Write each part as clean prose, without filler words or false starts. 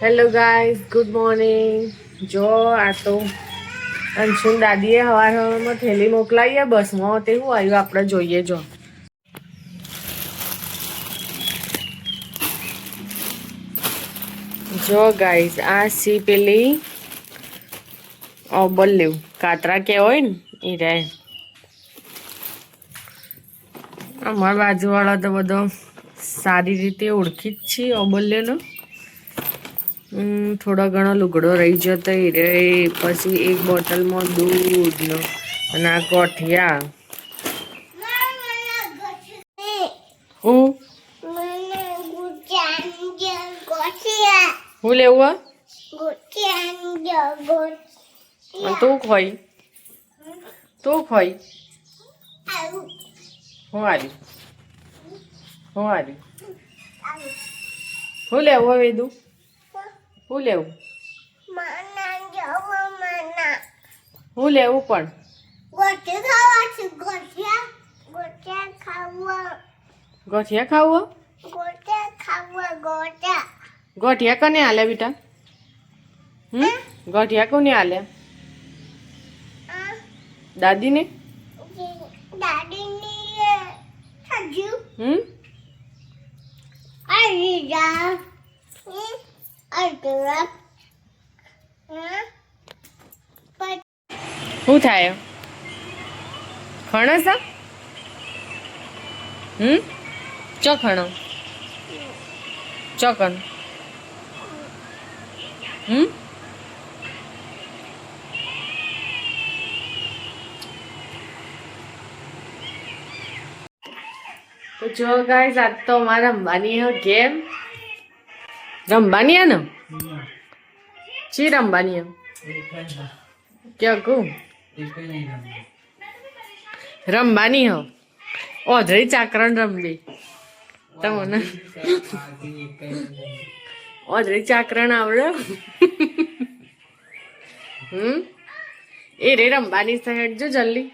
Hello guys, good morning. જો આ તો અંશુન દાદીએ સવારમાં થેલી મોકલાવીએ બસમાં. તે શું આવ્યું આપણે જોઈએ. જો ગાઈઝ, આ સી પેલી ઓબલ લેવું કાતરા કહેવાય ને એ રહે. અમારા બાજુવાળા તો બધો સારી રીતે ઓળખી જ છે ઓબલ્યનો. થોડો ઘણો લુગડો રહી જતો એ રે. પછી એક બોટલમાં દૂધનો અને આ ગોઠિયા. હું લેવું તું ખોઈ હું આવ્યું હું લેવું વેદું હું લેવું હું લેવું પણ ગોઠિયા ખાવું ગોઠિયા કોને આલ્યા બેટા ગોઠિયા કોને આલ્યા દાદીને શું થાય ખણસ ચો ખણો ચોકન તો જો ગાઈસ, આજ તો અમારે રમવાની હે ગેમ. રમવાની હે ને ચી રમવાની હે ક્યાં કહું રમવાની હો ઓધળી ચાકરણ રમવી તમને ઓધળી ચાકરણ આવડે એ રે રમવાની સાઈડ જો જલ્દી.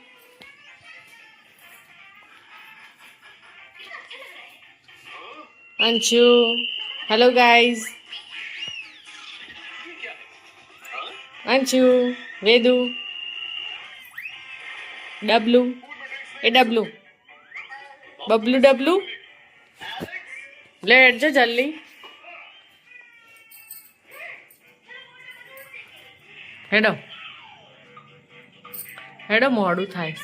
Anshu hello guys. અંશુ વેદુ ડબલું એ ડબલું બબલું ડબલું લેટ જો જલ્દી. હેડો હેડો મોડું થાય.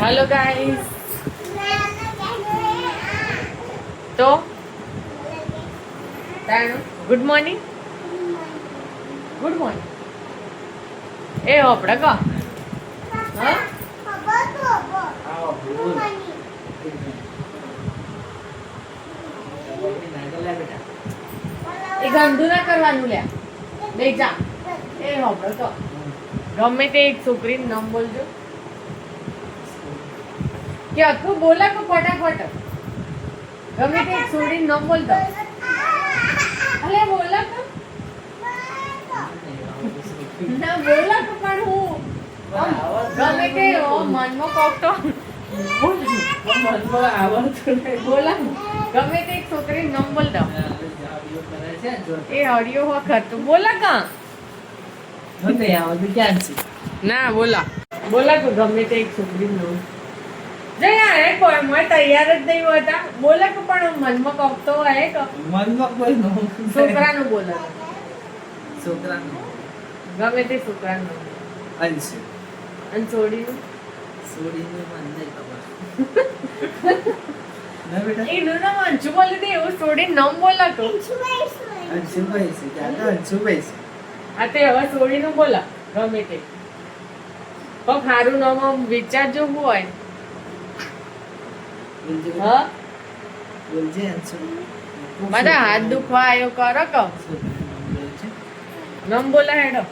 Hello guys. તો ગુડ મોર્નિંગ ગુડ મોર્નિંગ એ હોપડા કો એ ગંદુ ના કરવાનું લે બે જા. એ હોપડા તો ગમે તે એક છોકરીનું નામ બોલજો કે આખું બોલા તો ફટાફટ ગમે તે એક છોકરીનું નામ બોલ દો. અલે બોલા તો ના બોલા તો પણ હું ગમે તે મનમાં કોક તો બોલા ગમે તે એક છોકરી નામ બોલ દો. એ હરિયો વખત તું બોલા કા ના બોલા બોલા તો ગમે તે એક છોકરી નામ જયા કોઈ મેં તૈયાર જ નહીં હોતા. બોલે કે પણ મનમાં કોક તો હે કે મનમાં છોકરાનું બોલે છોકરાનું ગમે તે છોકરાનું અંશુ અને છોડીનું મને નહીં ખબર ના બેટા એનું નામ અંશુ બોલી દે એવું છોડીનું નામ બોલા તો અંશુભાઈ છે ક્યાં અંશુભાઈ છે. આ તે હવે છોડીનું બોલા ગમે તે કોક સારું નામ વિચારજો શું હોય. હા બધા હાથ દુખવા આવ્યો કરો કહો નમ બોલા હેડો